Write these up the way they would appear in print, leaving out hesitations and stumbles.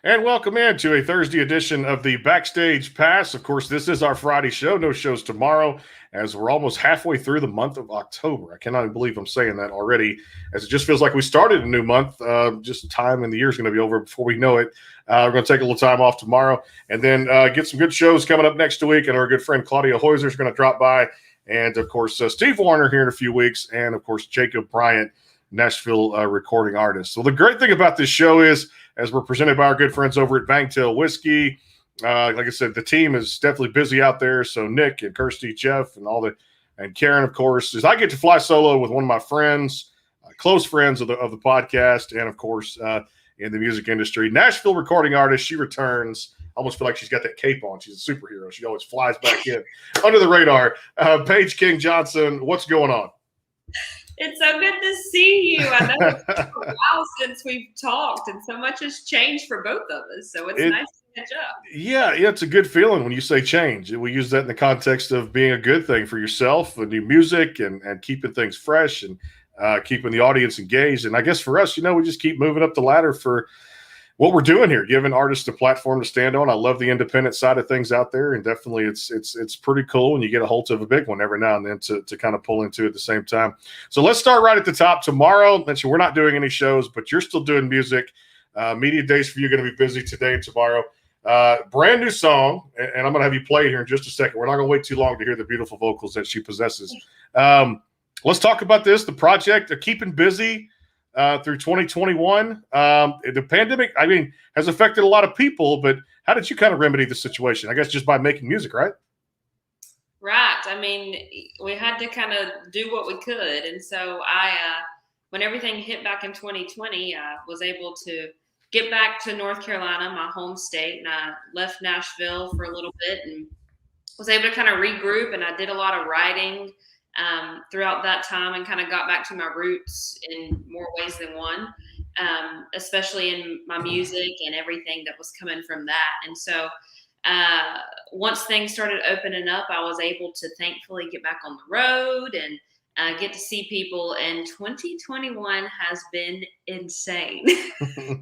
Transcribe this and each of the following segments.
And welcome into a Thursday edition of the Backstage Pass. Of course, this is our Friday show. No shows tomorrow, as we're almost halfway through the month of October. I cannot believe I'm saying that already, as it just feels like we started a new month. Just time and the year's going to be over before we know it. We're going to take a little time off tomorrow and then get some good shows coming up next week. And our good friend Claudia Hoyser is going to drop by. And, of course, Steve Warner here in a few weeks. And, of course, Jacob Bryant, Nashville recording artist. So the great thing about this show is, as we're presented by our good friends over at Bangtail Whiskey, like I said, the team is definitely busy out there. So Nick and Kirsty, Jeff, and Karen, of course, as I get to fly solo with one of my friends, close friends of the podcast, and of course in the music industry, Nashville recording artist. She returns. I almost feel like she's got that cape on. She's a superhero. She always flies back in under the radar. Paige King Johnson, what's going on? It's so good to see you. I know it's been a while since we've talked, and so much has changed for both of us. So it's nice to catch up. Yeah, it's a good feeling when you say change. We use that in the context of being a good thing for yourself, with new music and keeping things fresh and keeping the audience engaged. And I guess for us, we just keep moving up the ladder for what we're doing here, giving artists a platform to stand on. I love the independent side of things out there, and definitely it's pretty cool when you get a hold of a big one every now and then to kind of pull into at the same time. So let's start right at the top. Tomorrow, mentioned we're not doing any shows, but you're still doing music. Media days for you are going to be busy today and tomorrow. Brand new song, and I'm going to have you play it here in just a second. We're not going to wait too long to hear the beautiful vocals that she possesses. Let's talk about this, the project, keeping busy through 2021. The pandemic, has affected a lot of people, but how did you kind of remedy the situation? I guess just by making music, right? Right. We had to kind of do what we could. And so when everything hit back in 2020, I was able to get back to North Carolina, my home state, and I left Nashville for a little bit and was able to kind of regroup. And I did a lot of writing throughout that time and kind of got back to my roots in more ways than one, especially in my music and everything that was coming from that. And so once things started opening up, I was able to thankfully get back on the road and get to see people. And 2021 has been insane in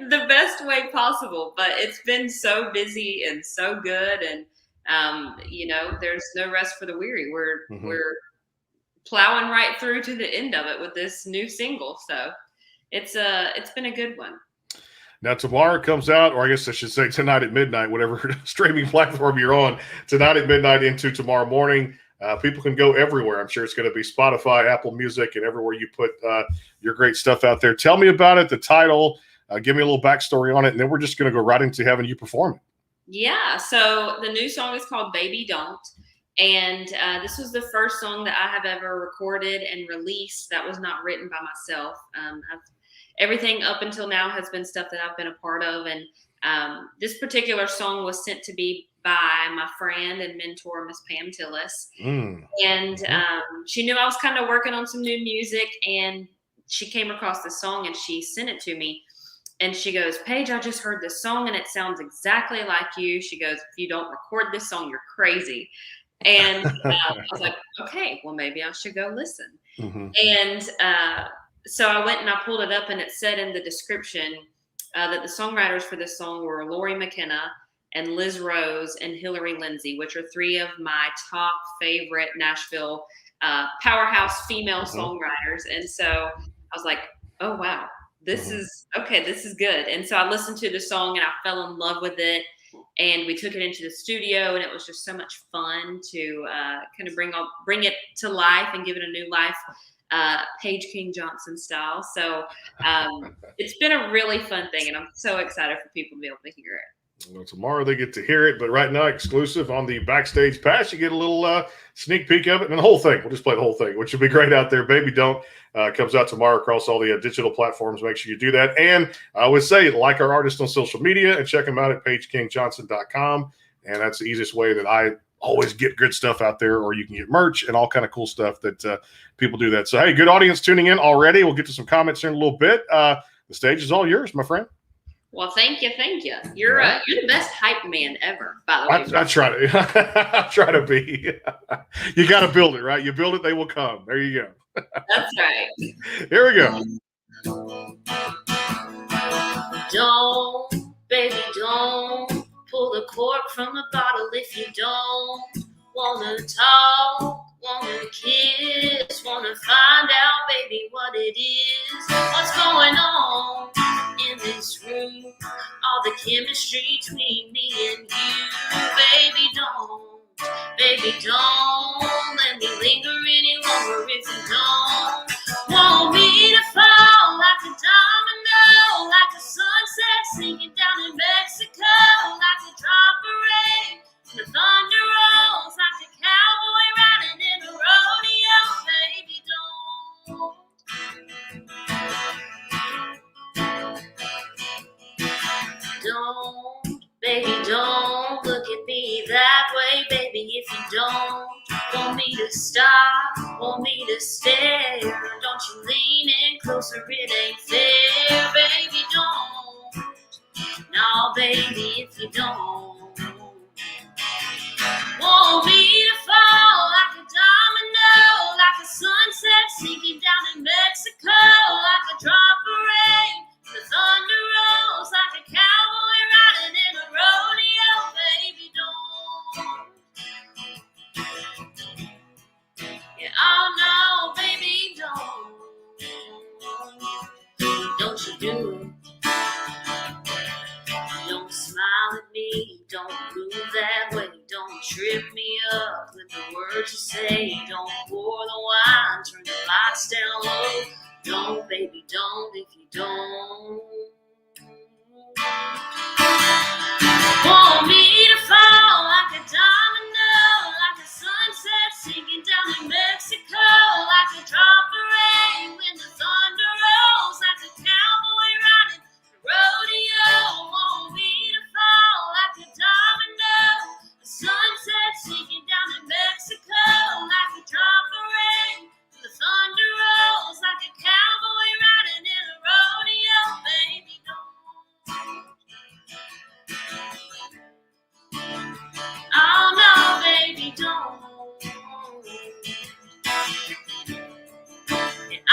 the best way possible, but it's been so busy and so good. And there's no rest for the weary. We're plowing right through to the end of it with this new single. So it's been a good one. Now tomorrow comes out, or I guess I should say tonight at midnight, whatever streaming platform you're on, tonight at midnight into tomorrow morning. People can go everywhere. I'm sure it's going to be Spotify, Apple Music, and everywhere you put your great stuff out there. Tell me about it, the title, give me a little backstory on it, and then we're just going to go right into having you perform it. Yeah, so the new song is called Baby Don't, and this was the first song that I have ever recorded and released that was not written by myself. Everything up until now has been stuff that I've been a part of, and this particular song was sent to me by my friend and mentor, Miss Pam Tillis. And she knew I was kind of working on some new music, and she came across this song and she sent it to me. And she goes, Paige, I just heard this song and it sounds exactly like you. She goes, if you don't record this song, you're crazy. And I was like, okay, well, maybe I should go listen. And so I went and I pulled it up, and it said in the description that the songwriters for this song were Lori McKenna and Liz Rose and Hillary Lindsay, which are three of my top favorite Nashville powerhouse female songwriters. And so I was like, oh, wow. This is good. And so I listened to the song and I fell in love with it, and we took it into the studio, and it was just so much fun to kind of bring it to life and give it a new life, Paige King Johnson style. So it's been a really fun thing, and I'm so excited for people to be able to hear it. Well, tomorrow they get to hear it, but right now, exclusive on the Backstage Pass, you get a little sneak peek of it, and the whole thing. We'll just play the whole thing, which will be great out there. Baby Don't comes out tomorrow across all the digital platforms. Make sure you do that. And I would say, like our artist on social media and check them out at PaigeKingJohnson.com. And that's the easiest way that I always get good stuff out there, or you can get merch and all kind of cool stuff that people do that. So, hey, good audience tuning in already. We'll get to some comments here in a little bit. The stage is all yours, my friend. Well, thank you. You're the best hype man ever, by the way. I try to. I try to be. You got to build it, right? You build it, they will come. There you go. That's right. Here we go. cork from a bottle if you don't wanna talk, wanna kiss, wanna find out, baby, what it is. What's going on in this room? All the chemistry between me and you. Baby, don't let me linger any longer if you don't want me to fall like a domino, like a sunset sinking down in Mexico, like a drop of rain. The thunder rolls like a cowboy riding in a rodeo. Baby, don't look at me that way, baby. If you don't want me to stop, want me to stare, don't you lean in closer, it ain't fair. Baby, don't. No, baby, if you don't want me to fall like a domino, like a sunset sinking down in Mexico, like a drop of rain. The thunder rolls like a cowboy riding in a rodeo. Baby, don't. Yeah, oh no, baby, don't. Don't you do it. Don't smile at me, don't move that way, don't trip me up with the words you say, don't pour the wine, turn the lights down low, don't, baby, don't, if you don't want me to fall like a domino, like a sunset sinking down in Mexico, like a drop of rain when the thunder rolls, like a cowboy riding rodeo. Want me to fall like a domino, a sunset sinking down in Mexico, like a drop of rain. The thunder rolls like a cowboy riding in a rodeo. Baby, don't. Oh no, baby, don't.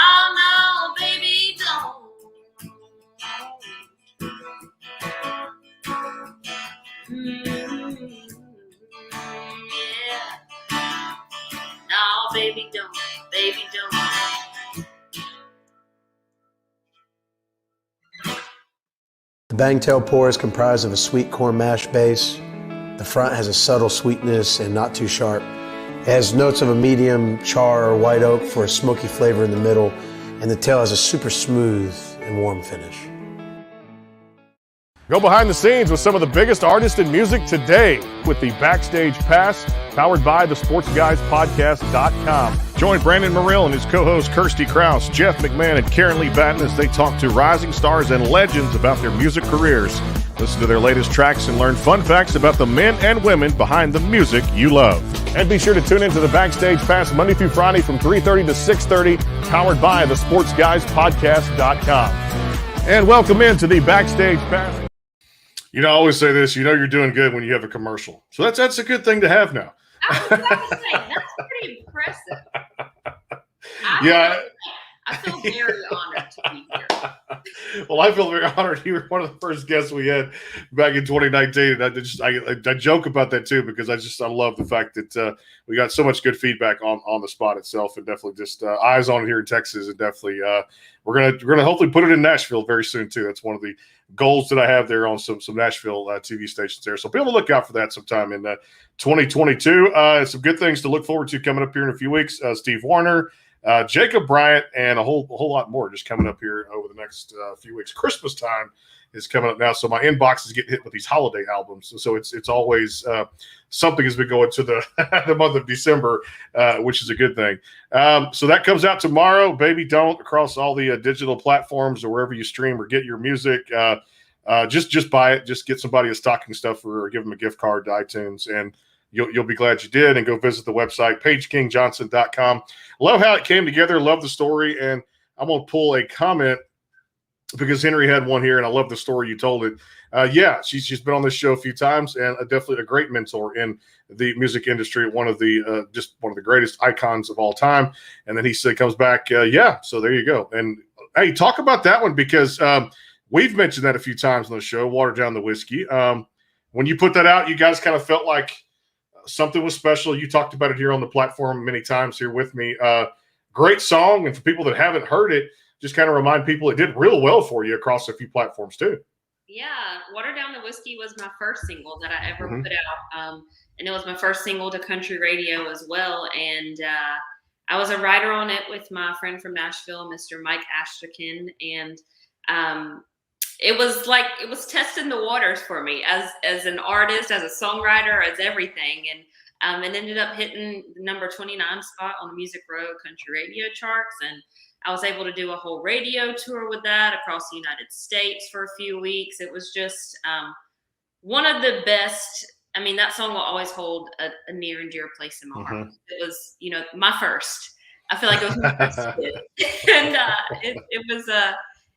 Oh no, baby, don't. Yeah. No, baby, don't. Baby, don't. The Bangtail pour is comprised of a sweet corn mash base. The front has a subtle sweetness and not too sharp. It has notes of a medium char or white oak for a smoky flavor in the middle, and the tail has a super smooth and warm finish. Go behind the scenes with some of the biggest artists in music today with the Backstage Pass, powered by the SportsGuysPodcast.com. Join Brandon Morrill and his co-host Kirsty Krause, Jeff McMahon, and Karen Lee Batten as they talk to rising stars and legends about their music careers. Listen to their latest tracks and learn fun facts about the men and women behind the music you love. And be sure to tune into the Backstage Pass Monday through Friday from 3:30 to 6:30, powered by the SportsGuysPodcast.com. And welcome into the Backstage Pass. You know, I always say this, you know you're doing good when you have a commercial. So that's a good thing to have now. I was about to say, that's pretty impressive. I feel very honored to be here. Well, I feel very honored. You were one of the first guests we had back in 2019. And I joke about that too, because I love the fact that we got so much good feedback on the spot itself, and definitely just eyes on it here in Texas, and definitely we're gonna hopefully put it in Nashville very soon too. That's one of the goals that I have there on some Nashville TV stations there. So be on the lookout for that sometime in 2022. Some good things to look forward to coming up here in a few weeks. Steve Warner, Jacob Bryant, and a whole lot more just coming up here over the next few weeks. Christmas time is coming up now, so my inbox is getting hit with these holiday albums. So it's always something as we go into the the month of December, which is a good thing. So that comes out tomorrow. Baby, don't, across all the digital platforms or wherever you stream or get your music. Just buy it. Just get somebody a stocking stuffer or give them a gift card to iTunes, and you'll be glad you did. And go visit the website, PaigeKingJohnson.com. Love how it came together. Love the story. And I'm going to pull a comment because Henry had one here, and I love the story you told it. She's been on this show a few times, and definitely a great mentor in the music industry. One of the greatest icons of all time. And then he comes back. So there you go. And hey, talk about that one, because we've mentioned that a few times on the show. Water Down the Whiskey. when you put that out, you guys kind of felt like something was special. You talked about it here on the platform many times here with me. Great song. And for people that haven't heard it, just kind of remind people it did real well for you across a few platforms too. Yeah, Water Down the Whiskey was my first single that I ever Mhm. put out. And it was my first single to country radio as well. And I was a writer on it with my friend from Nashville, Mr. Mike Astrakin. And it was testing the waters for me as an artist, as a songwriter, as everything. And it ended up hitting the number 29 spot on the Music Row country radio charts. And I was able to do a whole radio tour with that across the United States for a few weeks. It was just one of the best. I mean, that song will always hold a near and dear place in my heart. It was, my first. I feel like it was my first hit. And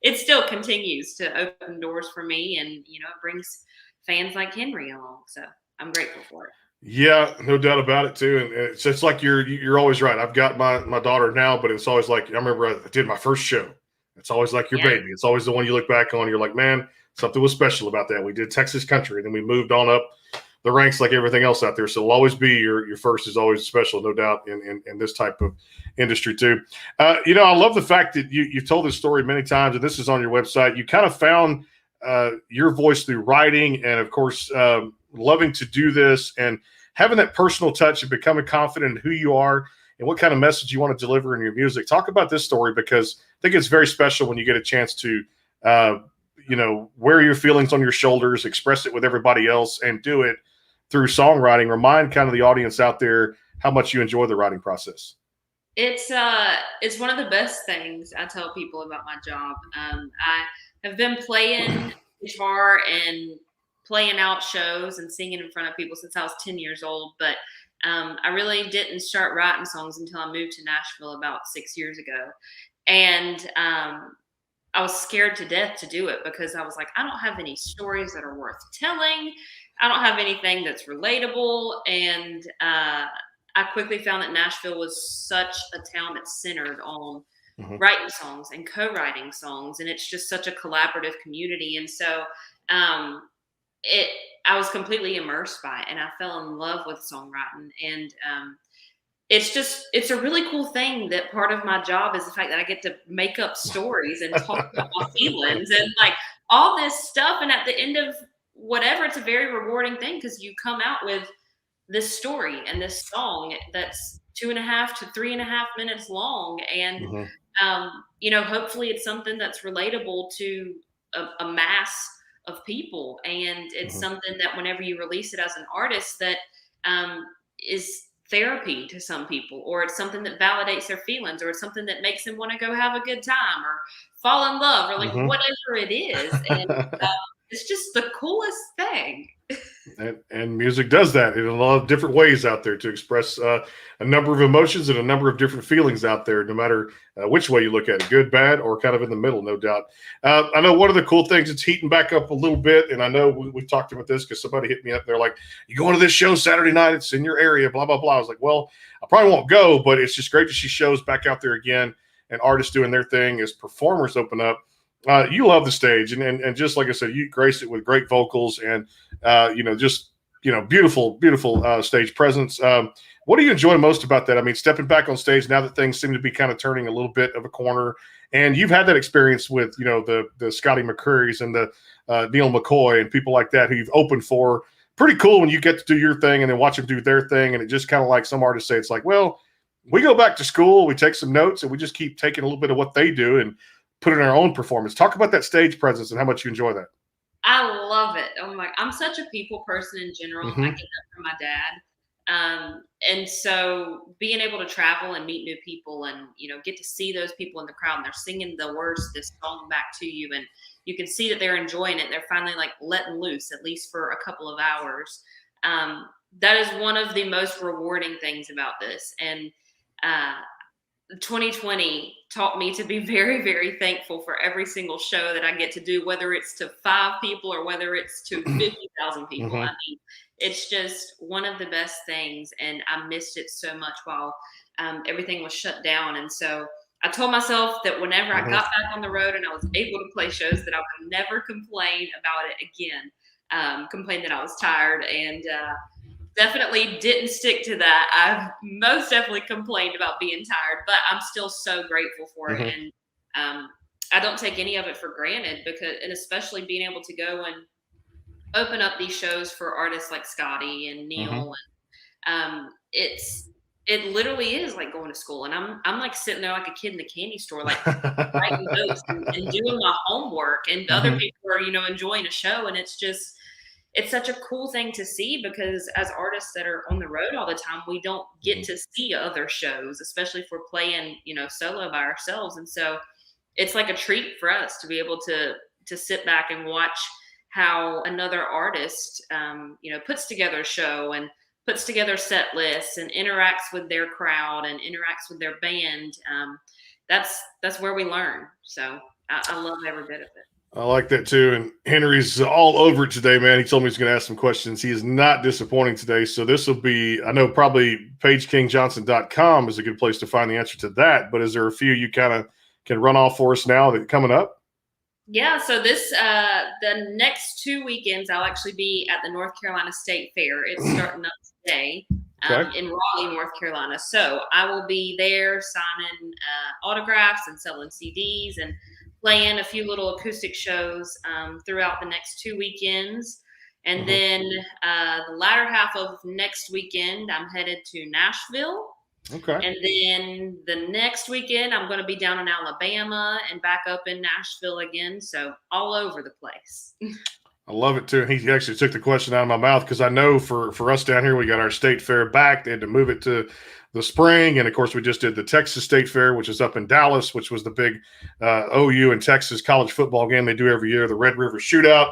it still continues to open doors for me, and it brings fans like Henry along. So I'm grateful for it. Yeah, no doubt about it too. And it's like you're always right. I've got my daughter now, but it's always like I remember I did my first show. It's always like your baby. It's always the one you look back on. You're like, man, something was special about that. We did Texas country, and then we moved on up the ranks like everything else out there. So it'll always be your first is always special, no doubt, in this type of industry too. I love the fact that you've told this story many times, and this is on your website. You kind of found your voice through writing, and of course, loving to do this and having that personal touch and becoming confident in who you are and what kind of message you want to deliver in your music. Talk about this story, because I think it's very special when you get a chance to, wear your feelings on your shoulders, express it with everybody else, and do it through songwriting. Remind kind of the audience out there how much you enjoy the writing process. It's one of the best things I tell people about my job. I have been playing guitar and playing out shows and singing in front of people since I was 10 years old. But I really didn't start writing songs until I moved to Nashville about 6 years ago. And I was scared to death to do it, because I was like, I don't have any stories that are worth telling. I don't have anything that's relatable. And I quickly found that Nashville was such a town that's centered on writing songs and co-writing songs. And it's just such a collaborative community. And so I was completely immersed by it, and I fell in love with songwriting. And it's a really cool thing that part of my job is the fact that I get to make up stories and talk about my feelings and like all this stuff. And at the end of whatever, it's a very rewarding thing, because you come out with this story and this song that's 2.5 to 3.5 minutes long. And, hopefully it's something that's relatable to a mass of people. And it's something that whenever you release it as an artist, that is therapy to some people, or it's something that validates their feelings, or it's something that makes them want to go have a good time or fall in love, or like whatever it is. And it's just the coolest thing. And music does that in a lot of different ways out there to express a number of emotions and a number of different feelings out there, no matter which way you look at it, good, bad, or kind of in the middle, no doubt. I know one of the cool things, it's heating back up a little bit, and I know we've talked about this because somebody hit me up. They're like, you going to this show Saturday night? It's in your area, blah, blah, blah. I was like, well, I probably won't go, but it's just great to see shows back out there again and artists doing their thing as performers open up. You love the stage, and just like I said, you grace it with great vocals and beautiful, beautiful stage presence. What do you enjoy most about that? I mean, stepping back on stage now that things seem to be kind of turning a little bit of a corner, and you've had that experience with the Scotty McCreery's and the Neil McCoy and people like that who you've opened for. Pretty cool when you get to do your thing and then watch them do their thing, and it just kind of like some artists say, it's like, well, we go back to school, we take some notes, and we just keep taking a little bit of what they do and put in our own performance. Talk about that stage presence and how much you enjoy that. I love it. I'm such a people person in general. I get that from my dad. And so being able to travel and meet new people and, get to see those people in the crowd, and they're singing the words of this song back to you, and you can see that they're enjoying it. They're finally like letting loose, at least for a couple of hours. That is one of the most rewarding things about this. And 2020 taught me to be very, very thankful for every single show that I get to do, whether it's to 5 people or whether it's to 50,000 people. I mean, it's just one of the best things, and I missed it so much while everything was shut down. And so I told myself that whenever I got back on the road and I was able to play shows, that I would never complain about it again. complained that I was tired, and definitely didn't stick to that. I've most definitely complained about being tired, but I'm still so grateful for it. And I don't take any of it for granted, and especially being able to go and open up these shows for artists like Scotty and Neil. And it literally is like going to school. And I'm like sitting there like a kid in the candy store, like writing notes and doing my homework, and other people are, enjoying a show. And it's such a cool thing to see, because as artists that are on the road all the time, we don't get to see other shows, especially if we're playing, solo by ourselves. And so it's like a treat for us to be able to sit back and watch how another artist, puts together a show and puts together set lists and interacts with their crowd and interacts with their band. That's where we learn. So I love every bit of it. I like that too. And Henry's all over it today, man. He told me he's going to ask some questions. He is not disappointing today. So this will be, I know probably PaigeKingJohnson.com is a good place to find the answer to that. But is there a few you kind of can run off for us now that are coming up? Yeah. So the next 2 weekends, I'll actually be at the North Carolina State Fair. It's starting up today in Raleigh, North Carolina. So I will be there signing autographs and selling CDs and playing a few little acoustic shows throughout the next 2 weekends. And then the latter half of next weekend, I'm headed to Nashville. Okay. And then the next weekend, I'm going to be down in Alabama and back up in Nashville again. So all over the place. I love it too. He actually took the question out of my mouth, because I know for us down here, we got our state fair back. They had to move it to the spring. And of course, we just did the Texas State Fair, which is up in Dallas, which was the big OU and Texas college football game they do every year, the Red River Shootout,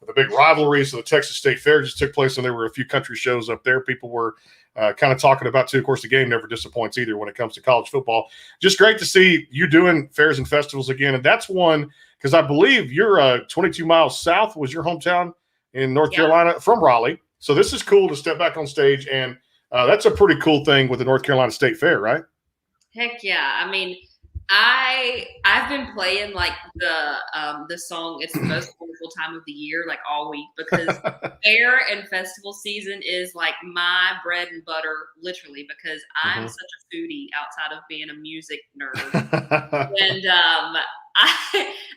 the big rivalry. So the Texas State Fair just took place, and there were a few country shows up there. People were kind of talking about too. Of course, the game never disappoints either when it comes to college football. Just great to see you doing fairs and festivals again. And that's one, because I believe you're 22 miles south was your hometown in North Carolina from Raleigh. So this is cool to step back on stage, and that's a pretty cool thing with the North Carolina State Fair, right? Heck yeah. I mean, I've been playing like the song "It's the Most Wonderful Time of the Year" like all week, because fair and festival season is like my bread and butter, literally, because I'm such a foodie outside of being a music nerd. And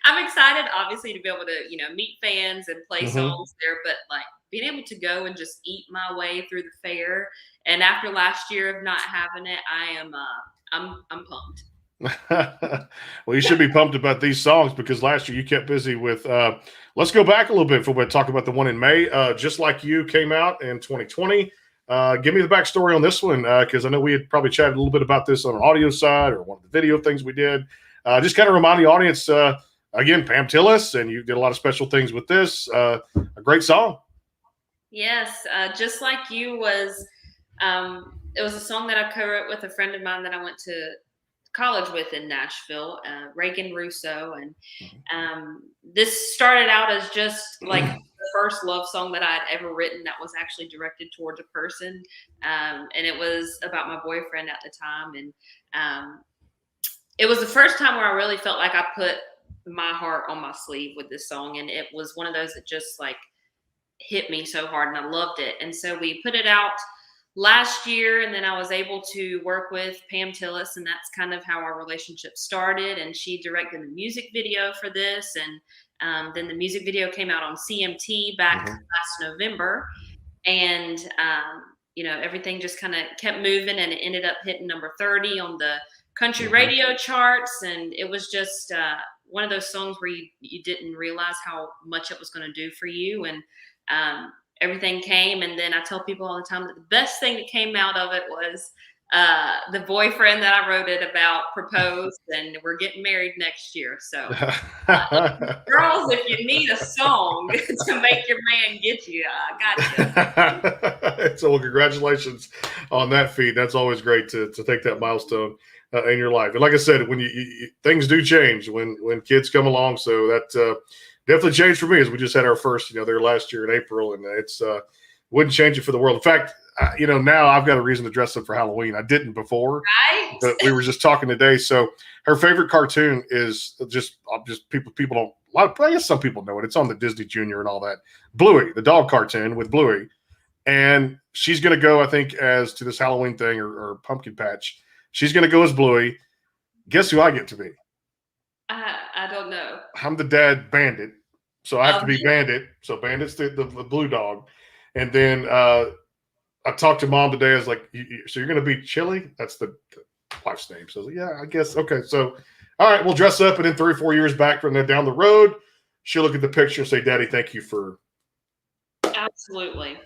I'm excited, obviously, to be able to meet fans and play songs there, but like being able to go and just eat my way through the fair. And after last year of not having it, I'm pumped. Well, you should be pumped about these songs, because last year you kept busy with let's go back a little bit before we talk about the one in May. Just Like You came out in 2020. Give me the backstory on this one, because I know we had probably chatted a little bit about this on our audio side or one of the video things we did. Just kind of remind the audience, again, Pam Tillis, and you did a lot of special things with this. A great song. Yes, Just Like You was it was a song that I co-wrote with a friend of mine that I went to college with in Nashville, Reagan Russo. And this started out as just like the first love song that I had ever written that was actually directed towards a person. And it was about my boyfriend at the time. And it was the first time where I really felt like I put my heart on my sleeve with this song. And it was one of those that just like hit me so hard, and I loved it. And so we put it out last year, and then I was able to work with Pam Tillis, and that's kind of how our relationship started. And she directed the music video for this, and then the music video came out on CMT back last November, and everything just kind of kept moving, and it ended up hitting number 30 on the country radio charts. And it was just one of those songs where you didn't realize how much it was going to do for you, and everything came. And then I tell people all the time that the best thing that came out of it was the boyfriend that I wrote it about proposed, and we're getting married next year. So girls, if you need a song to make your man get you, I got you. So well, congratulations on that feat. That's always great to take that milestone in your life. And like I said, when you things do change when kids come along. So that definitely changed for me, as we just had our first, there last year in April, and it's wouldn't change it for the world. In fact, now I've got a reason to dress up for Halloween. I didn't before, Right? but we were just talking today. So her favorite cartoon is just people don't. I guess some people know it. It's on the Disney Junior and all that. Bluey, the dog cartoon with Bluey, and she's going to go, I think, as to this Halloween thing or pumpkin patch. She's going to go as Bluey. Guess who I get to be? I don't know. I'm the dad Bandit, so I have to be Bandit. So Bandit's the blue dog, and then I talked to Mom today. I was like, "So you're going to be Chili?" That's the wife's name. So I was like, "Yeah, I guess okay." So all right, we'll dress up, and then 3 or 4 years back from there down the road, she'll look at the picture and say, "Daddy, thank you for." Absolutely.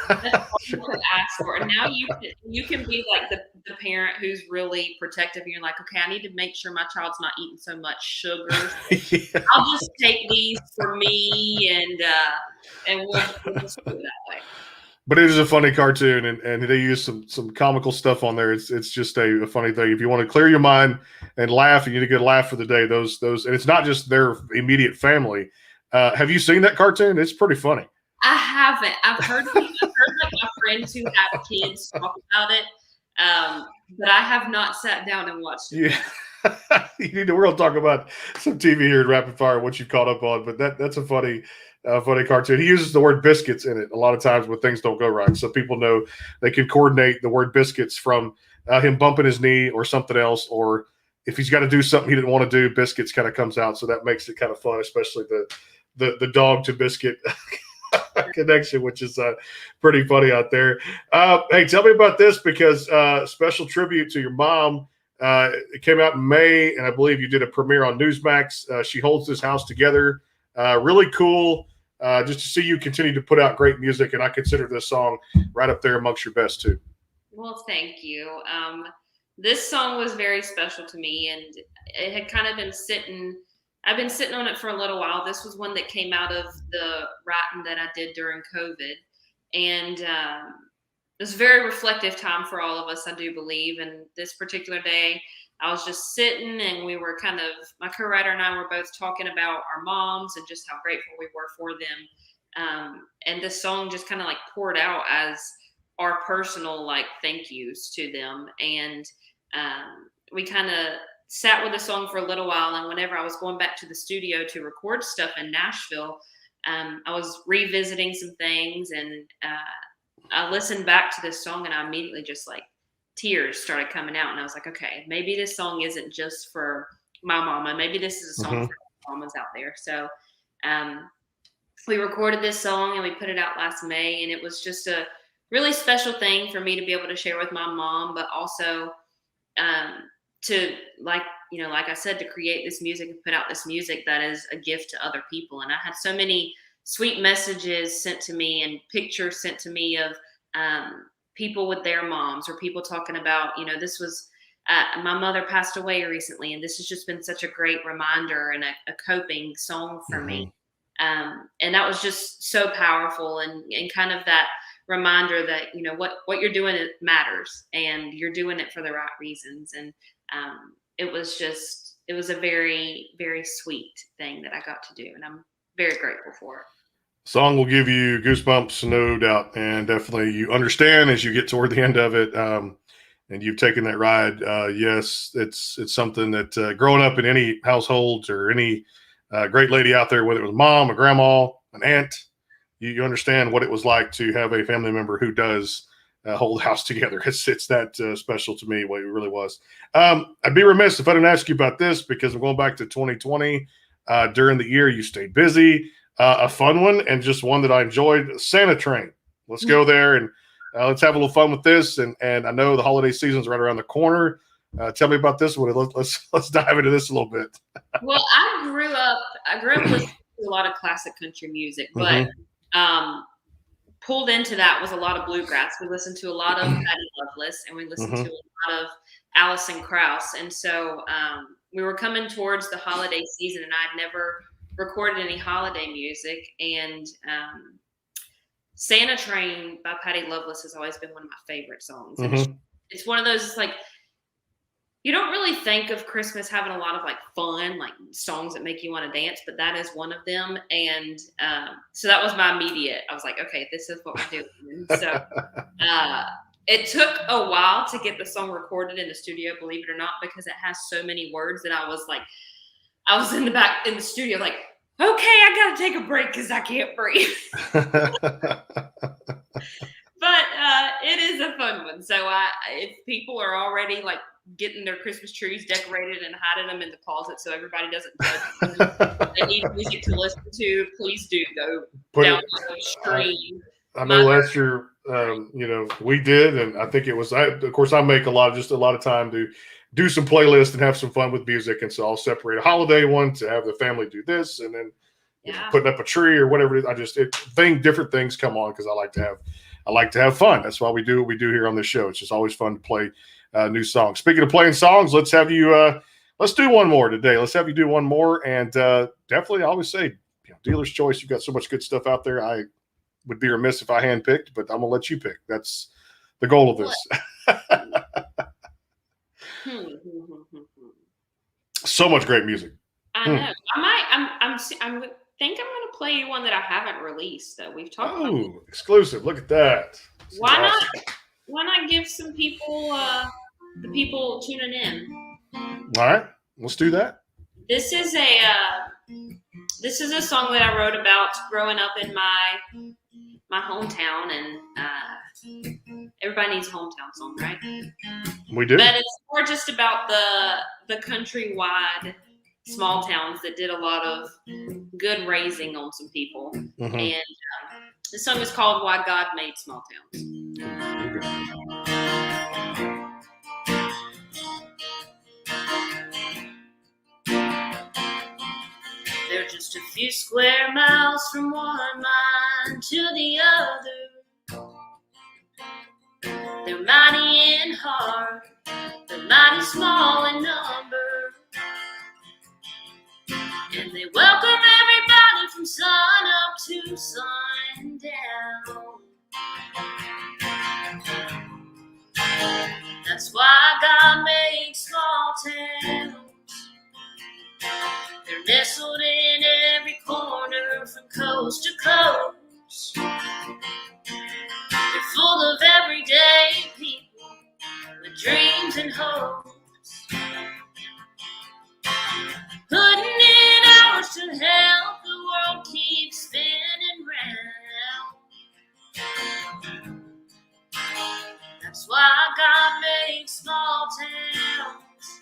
That's all you could ask for. And now you can be like the parent who's really protective. You're like, okay, I need to make sure my child's not eating so much sugar. Yeah. I'll just take these for me, and we'll just do it that way. But it is a funny cartoon, and they use some comical stuff on there. It's just a funny thing. If you want to clear your mind and laugh, and you need a good laugh for the day, those and it's not just their immediate family. Have you seen that cartoon? It's pretty funny. I haven't. I've heard like my friends who have kids talk about it, but I have not sat down and watched it. Yeah, we're gonna talk about some TV here in Rapid Fire, what you caught up on. But that's a funny cartoon. He uses the word biscuits in it a lot of times when things don't go right, so people know they can coordinate the word biscuits from him bumping his knee or something else, or if he's got to do something he didn't want to do, biscuits kind of comes out. So that makes it kind of fun, especially the dog to biscuit connection, which is pretty funny out there. Hey, tell me about this, because special tribute to your mom. It came out in May, and I believe you did a premiere on Newsmax. She holds this house together. Really cool. Just to see you continue to put out great music, and I consider this song right up there amongst your best too. Well, thank you. This song was very special to me, and it had kind of been sitting. I've been sitting on it for a little while. This was one that came out of the writing that I did during COVID. And it was a very reflective time for all of us, I do believe. And this particular day, I was just sitting, and we were my co-writer and I were both talking about our moms and just how grateful we were for them. And this song just kind of like poured out as our personal like thank yous to them. And we kind of sat with the song for a little while, and whenever I was going back to the studio to record stuff in Nashville, I was revisiting some things, and I listened back to this song, and I immediately just like tears started coming out, and I was like, okay, maybe this song isn't just for my mama, maybe this is a song for mamas out there. So we recorded this song and we put it out last May, and it was just a really special thing for me to be able to share with my mom, but also to like I said, to create this music and put out this music that is a gift to other people. And I had so many sweet messages sent to me and pictures sent to me of people with their moms, or people talking about, this was my mother passed away recently, and this has just been such a great reminder and a coping song for me. And that was just so powerful, and kind of that reminder that, what you're doing, it matters, and you're doing it for the right reasons. And it was a very, very sweet thing that I got to do, and I'm very grateful for it. Song will give you goosebumps, no doubt, and definitely you understand as you get toward the end of it, and you've taken that ride. Yes, it's something that growing up in any household or any great lady out there, whether it was mom, a grandma, an aunt, you understand what it was like to have a family member who does hold the house together. It's that special to me, what it really was. I'd be remiss if I didn't ask you about this, because I'm going back to 2020. During the year, you stayed busy. A fun one, and just one that I enjoyed, Santa Train. Let's go there, and let's have a little fun with this. And I know the holiday season's right around the corner. Tell me about this one. Let's dive into this a little bit. Well, I grew up listening to a lot of classic country music, but pulled into that was a lot of bluegrass. We listened to a lot of Patty Loveless, and we listened to a lot of Alison Krauss. And so we were coming towards the holiday season, and I'd never recorded any holiday music. And Santa Train by Patty Loveless has always been one of my favorite songs. And it's one of those, it's like, You don't really think of Christmas having a lot of like fun, like songs that make you want to dance, but that is one of them. And so that was my immediate. I was like, okay, this is what we're doing. And so it took a while to get the song recorded in the studio, believe it or not, because it has so many words that I was in the back in the studio, like, okay, I got to take a break because I can't breathe. But it is a fun one. So if people are already like getting their Christmas trees decorated and hiding them in the closet so everybody doesn't judge them, they need music to listen to, please do go download, stream. I know last year, we did, and I think it was. Of course, I make a lot of time to do some playlists and have some fun with music, and so I'll separate a holiday one to have the family do this, and then putting up a tree or whatever it is. Different things come on because I like to have fun. That's why we do what we do here on this show. It's just always fun to play new songs. Speaking of playing songs, let's have you. Let's do one more today. Let's have you do one more, and definitely, I always say, dealer's choice. You've got so much good stuff out there. I would be remiss if I handpicked, but I'm gonna let you pick. That's the goal of this. So much great music. I know. I think I'm gonna play you one that I haven't released that we've talked about. Oh, exclusive! Look at that. Why not give some people the people tuning in? All right, let's do that. This is a song that I wrote about growing up in my hometown, and everybody needs a hometown song, right? We do. But it's more just about the countrywide small towns that did a lot of good raising on some people. Mm-hmm. And the song is called "Why God Made Small Towns." They're just a few square miles from one line to the other. They're mighty in heart, they're mighty small in number. And they welcome everybody from sun up to sun down. That's why God made small towns. They're nestled in every corner from coast to coast. They're full of everyday people with dreams and hopes. Putting in hours to help the world keep spinning round. That's why God made small towns.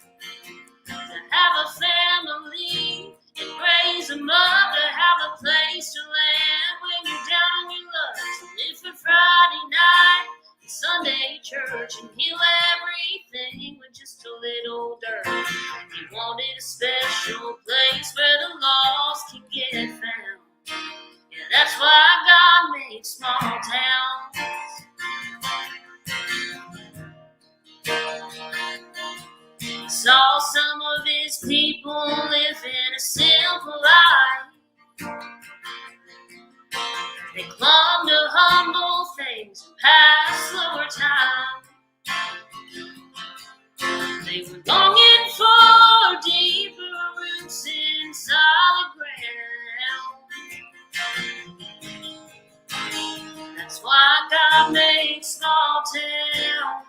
To have a family and raise them up, to have a place to land when you're down on your luck, to live for Friday night and Sunday church and heal everything with just a little dirt. He wanted a special place where the lost can get found. Yeah, that's why God made small towns. Saw some of his people living a simple life. They clung to humble things and passed slower time. They were longing for deeper roots in solid ground. That's why God made small towns.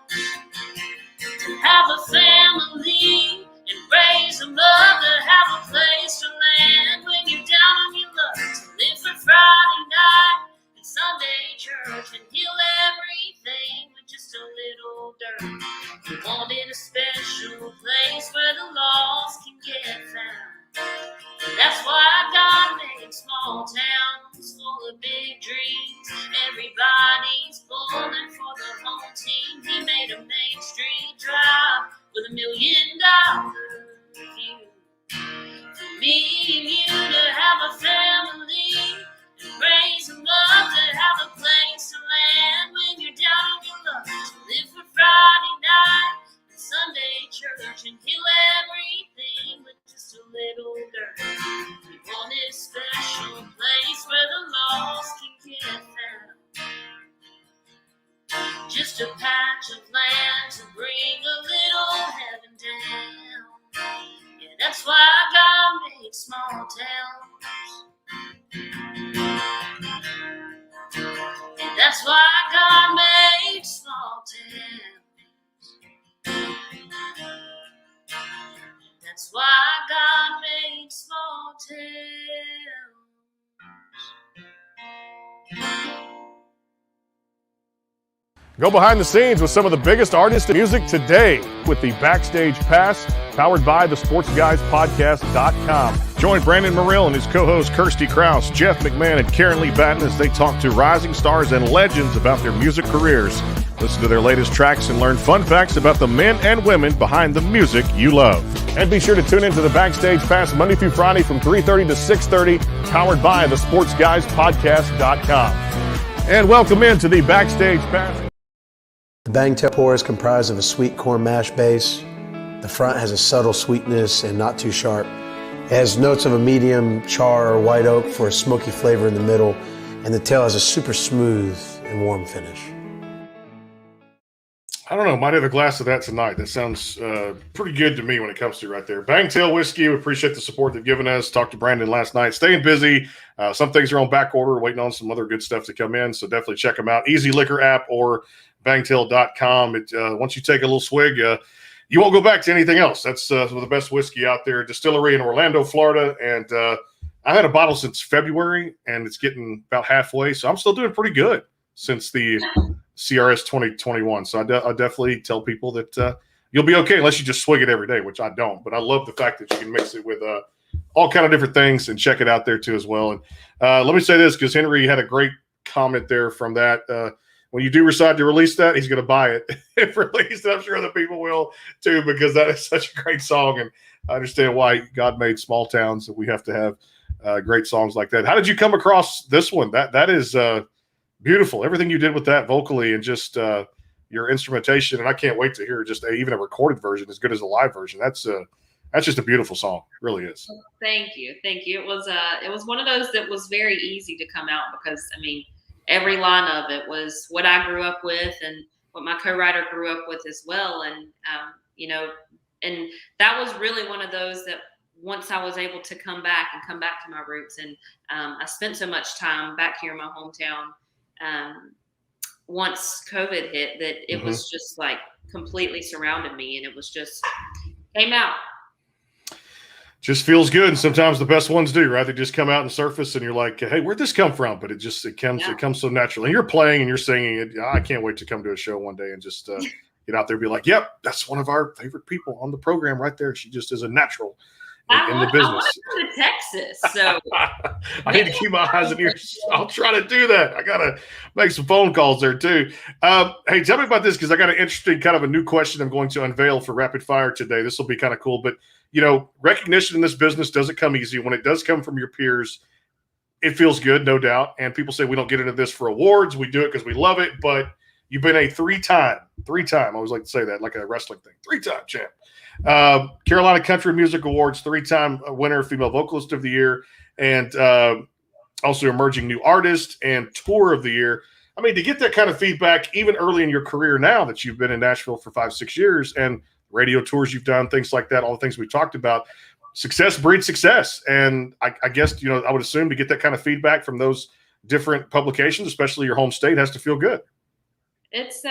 To have a family and raise them up, to have a place to land when you're down on your luck, to live for Friday night and Sunday church and heal everything with just a little dirt. He wanted a special place where the lost can get found. And that's why God made small towns full of big dreams. Everybody's pulling for the home team. He made a Main Street drive with $1 million view. For me and you to have a family and raise them up, to have a place to land when you're down on your luck, to live for Friday night and Sunday church and heal everything with just a little dirt. We wanted a special place where the lost can get found. Just a patch of land to bring a little heaven down. That's why God made small towns. And that's why God made small towns. That's why God made small towns. Go behind the scenes with some of the biggest artists in music today with the Backstage Pass, powered by the SportsGuysPodcast.com. Join Brandon Morrill and his co-hosts Kirsty Krause, Jeff McMahon, and Karen Lee Batten as they talk to rising stars and legends about their music careers. Listen to their latest tracks and learn fun facts about the men and women behind the music you love. And be sure to tune into the Backstage Pass Monday through Friday from 3:30 to 6:30, powered by the SportsGuysPodcast.com. And welcome into the Backstage Pass. The Bangtail pour is comprised of a sweet corn mash base. The front has a subtle sweetness and not too sharp. It has notes of a medium char or white oak for a smoky flavor in the middle, and the tail has a super smooth and warm finish. I don't know. Might have a glass of that tonight. That sounds pretty good to me when it comes to right there. Bangtail Whiskey, we appreciate the support they've given us. Talked to Brandon last night. Staying busy. Some things are on back order, waiting on some other good stuff to come in. So definitely check them out. Easy Liquor app or Bangtail.com. Once you take a little swig, you won't go back to anything else. That's some of the best whiskey out there. Distillery in Orlando, Florida. And I've had a bottle since February, and it's getting about halfway. So I'm still doing pretty good since the CRS 2021. So I definitely tell people that you'll be okay unless you just swig it every day, which I don't. But I love the fact that you can mix it with all kind of different things and check it out there too as well. And let me say this, because Henry had a great comment there from that. When you do decide to release that, he's going to buy it if released. I'm sure other people will too, because that is such a great song. And I understand why God made small towns, and we have to have great songs like that. How did you come across this one? That is beautiful. Everything you did with that vocally and just your instrumentation. And I can't wait to hear just even a recorded version as good as a live version. That's just a beautiful song. It really is. Thank you. It was one of those that was very easy to come out because, I mean, every line of it was what I grew up with and what my co-writer grew up with as well. And, and that was really one of those that once I was able to come back to my roots. And I spent so much time back here in my hometown once COVID hit that it was just like completely surrounded me, and it was just came out. Just feels good, and sometimes the best ones do, right? They just come out and surface, and you're like, "Hey, where'd this come from?" But it comes so naturally. And you're playing and you're singing it. I can't wait to come to a show one day and just get out there and be like, "Yep, that's one of our favorite people on the program right there. She just is a natural in the business." I want to come to Texas, so I need to keep my eyes and ears. I'll try to do that. I gotta make some phone calls there too. Hey, tell me about this, because I got an interesting kind of a new question I'm going to unveil for Rapid Fire today. This will be kind of cool, but recognition in this business doesn't come easy. When it does come from your peers, it feels good, no doubt. And people say we don't get into this for awards. We do it because we love it. But you've been a three-time, I always like to say that, like a wrestling thing, three-time champ. Carolina Country Music Awards, three-time winner, Female Vocalist of the Year, and also Emerging New Artist and Tour of the Year. I mean, to get that kind of feedback, even early in your career now that you've been in Nashville for 5-6 years, and radio tours you've done, things like that, all the things we talked about, success breeds success. And I guess, I would assume to get that kind of feedback from those different publications, especially your home state, has to feel good. It's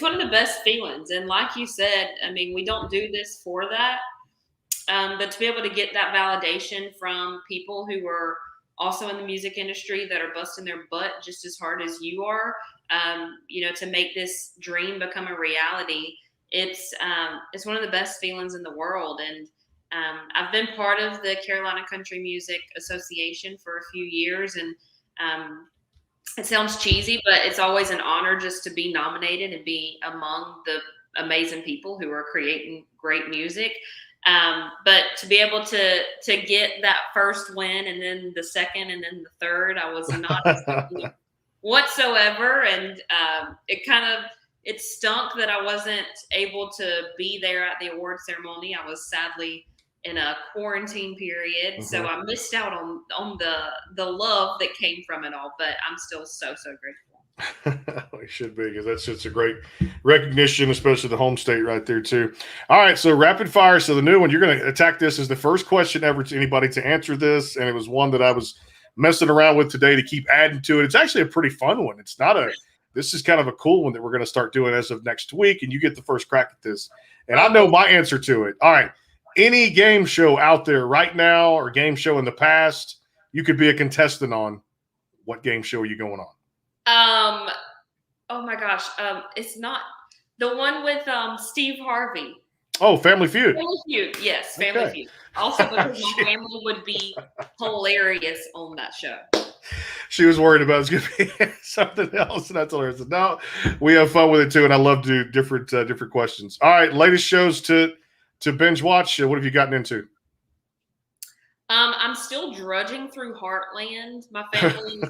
one of the best feelings. And like you said, I mean, we don't do this for that. But to be able to get that validation from people who are also in the music industry that are busting their butt just as hard as you are, to make this dream become a reality, it's one of the best feelings in the world. And I've been part of the Carolina Country Music Association for a few years, and it sounds cheesy, but it's always an honor just to be nominated and be among the amazing people who are creating great music. But to be able to get that first win, and then the second, and then the third, I was not whatsoever. And it stunk that I wasn't able to be there at the award ceremony. I was sadly in a quarantine period, so I missed out on the love that came from it all. But I'm still so grateful. It should be, because that's just a great recognition, especially the home state right there too. All right, so rapid fire. So the new one, you're going to attack this as the first question ever to anybody to answer this, and it was one that I was messing around with today to keep adding to it. It's actually a pretty fun one. It's not a. This is kind of a cool one that we're going to start doing as of next week, and you get the first crack at this. And I know my answer to it. All right, any game show out there right now or game show in the past, you could be a contestant on. What game show are you going on? Oh my gosh. It's not the one with Steve Harvey. Oh, Family Feud. Family Feud, yes, Family Feud. Also, because my family would be hilarious on that show. She was worried about it's going to be something else, and I told her, I said, no, we have fun with it too, and I love to do different questions. All right, latest shows to binge watch. What have you gotten into? I'm still drudging through Heartland. My family,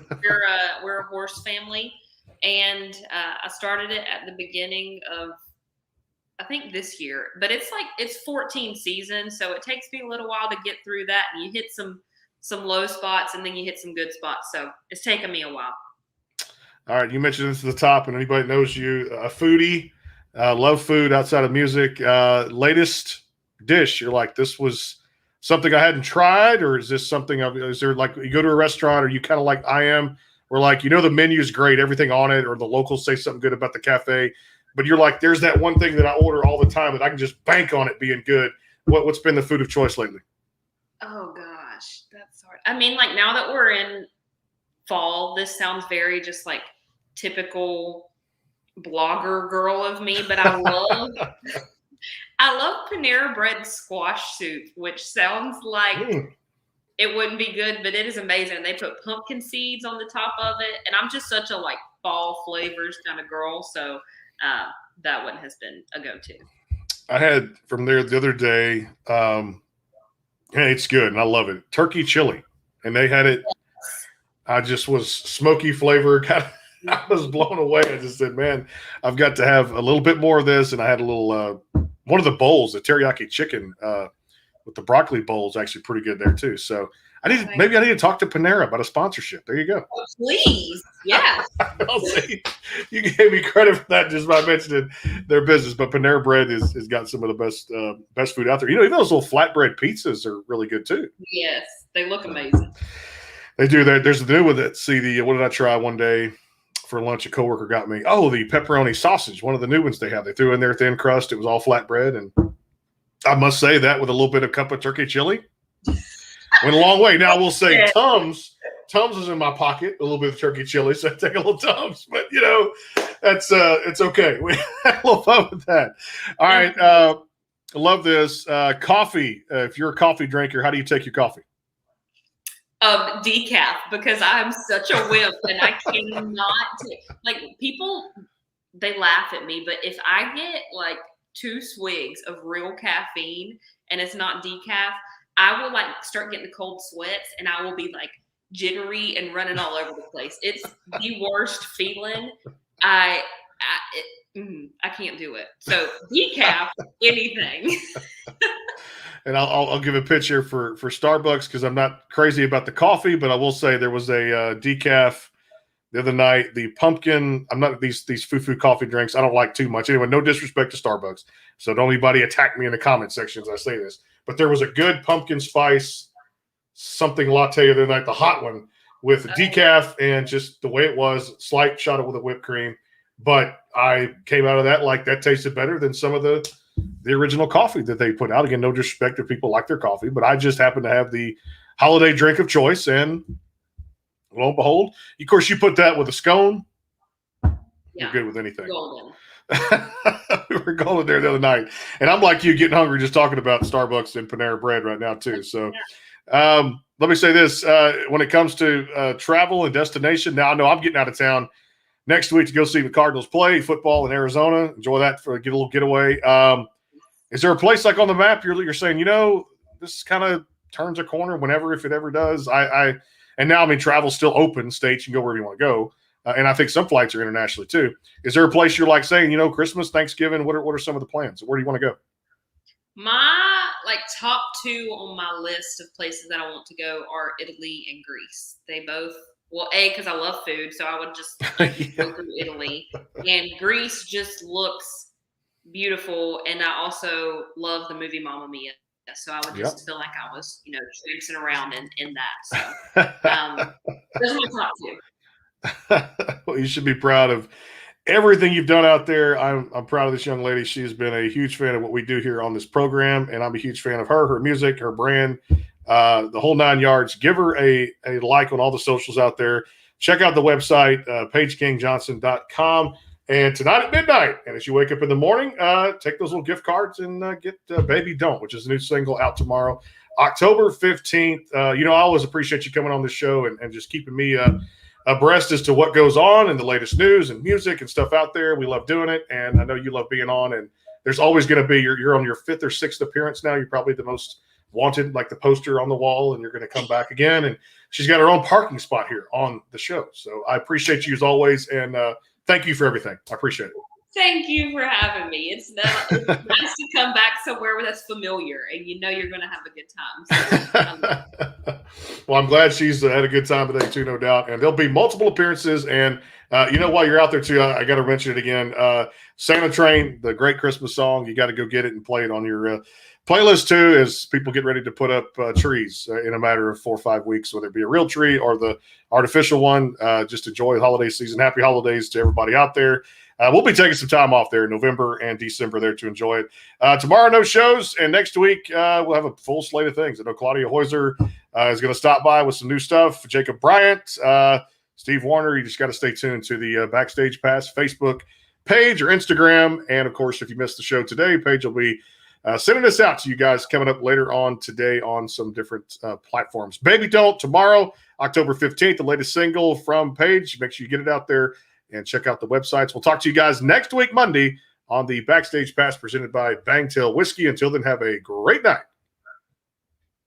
we're a horse family, and I started it at the beginning of, I think, this year. But it's 14 seasons, so it takes me a little while to get through that. And you hit some low spots, and then you hit some good spots. So it's taken me a while. All right, you mentioned this at the top, and anybody that knows you, a foodie, love food outside of music. Latest dish, you're like, this was something I hadn't tried, or is this something is there, like, you go to a restaurant, or you kind of like I am, or like, the menu is great, everything on it, or the locals say something good about the cafe, but you're like, there's that one thing that I order all the time that I can just bank on it being good. What's been the food of choice lately? Oh gosh, that's hard. I mean, like, now that we're in fall, this sounds very just like typical blogger girl of me, but I love Panera Bread squash soup, which sounds like it wouldn't be good, but it is amazing. They put pumpkin seeds on the top of it, and I'm just such a like fall flavors kind of girl, so that one has been a go-to. I had from there the other day. Hey, it's good, and I love it. Turkey chili, and they had it. I just was smoky flavor. I was blown away. I just said, man, I've got to have a little bit more of this. And I had a little one of the bowls, the teriyaki chicken with the broccoli bowl is actually pretty good there too. So maybe I need to talk to Panera about a sponsorship. There you go. Oh, please, yes. I'll see. You gave me credit for that just by mentioning their business, but Panera Bread has got some of the best food out there. Even those little flatbread pizzas are really good too. Yes, they look amazing. They do that. There's the new one that what did I try one day for lunch? A coworker got me. Oh, the pepperoni sausage, one of the new ones they have. They threw in their thin crust. It was all flatbread, and I must say that with a little bit of cup of turkey chili went a long way. Now I will say Tums is in my pocket, a little bit of turkey chili, so I take a little Tums, but that's it's okay. We had a little fun with that. All right, I love this coffee. If you're a coffee drinker, how do you take your coffee? Decaf, because I'm such a wimp and I cannot like, people, they laugh at me, but if I get like 2 swigs of real caffeine and it's not decaf, I will like start getting the cold sweats and I will be like jittery and running all over the place. It's the worst feeling. I can't do it. So decaf, anything. And I'll give a pitch here for Starbucks, because I'm not crazy about the coffee, but I will say there was a decaf the other night. The pumpkin. I'm not these foo coffee drinks. I don't like too much. Anyway, no disrespect to Starbucks, so don't anybody attack me in the comment section as I say this. But there was a good pumpkin spice something latte the other night, the hot one with decaf and just the way it was, slight shot with a whipped cream. But I came out of that like that tasted better than some of the original coffee that they put out. Again, no disrespect if people like their coffee, but I just happen to have the holiday drink of choice, and lo and behold, of course, you put that with a scone, you're good with anything. Golden. We were golden there the other night, and I'm like you, getting hungry just talking about Starbucks and Panera Bread right now too. So let me say this, when it comes to travel and destination, now I know I'm getting out of town next week to go see the Cardinals play football in Arizona. Enjoy that get a little getaway. Is there a place like on the map you're saying, this kind of turns a corner whenever, if it ever does? And now, travel's still open. States, you can go wherever you want to go. And I think some flights are internationally too. Is there a place you're like saying, Christmas, Thanksgiving, what are some of the plans? Where do you want to go? My top 2 on my list of places that I want to go are Italy and Greece. They both Well, because I love food, so I would just go through Italy. And Greece just looks beautiful, and I also love the movie Mamma Mia. So I would just feel like I was, traipsing around in that. So those are my top 2. Well, you should be proud of everything you've done out there. I'm proud of this young lady. She has been a huge fan of what we do here on this program, and I'm a huge fan of her music, her brand, the whole 9 yards. Give her a like on all the socials out there. Check out the website, PaigeKingJohnson.com. And tonight at midnight, and as you wake up in the morning, take those little gift cards and get Baby Don't, which is a new single out tomorrow, October 15th. I always appreciate you coming on this show and just keeping me abreast as to what goes on and the latest news and music and stuff out there. We love doing it, and I know you love being on. And there's always going to be you're on your 5th or 6th appearance now. You're probably the most wanted, like the poster on the wall, and you're going to come back again. And she's got her own parking spot here on the show. So I appreciate you as always, and thank you for everything. I appreciate it. Thank you for having me. It's nice to come back somewhere that's familiar, and you're going to have a good time. So, well, I'm glad she's had a good time today too, no doubt. And there'll be multiple appearances. And while you're out there too, I got to mention it again. Santa Train, the great Christmas song. You got to go get it and play it on your playlist too, as people get ready to put up trees in a matter of 4 or 5 weeks, whether it be a real tree or the artificial one. Just enjoy the holiday season. Happy holidays to everybody out there. We'll be taking some time off there in November and December there to enjoy it. Tomorrow, no shows, and next week we'll have a full slate of things. I know Claudia Heuser is going to stop by with some new stuff. Jacob Bryant, Steve Warner. You just got to stay tuned to the Backstage Pass Facebook page or Instagram. And, of course, if you missed the show today, Paige will be sending this out to you guys coming up later on today on some different platforms. Baby Don't tomorrow, October 15th, the latest single from Paige. Make sure you get it out there and check out the websites. We'll talk to you guys next week, Monday, on the Backstage Pass presented by Bangtail Whiskey. Until then, have a great night.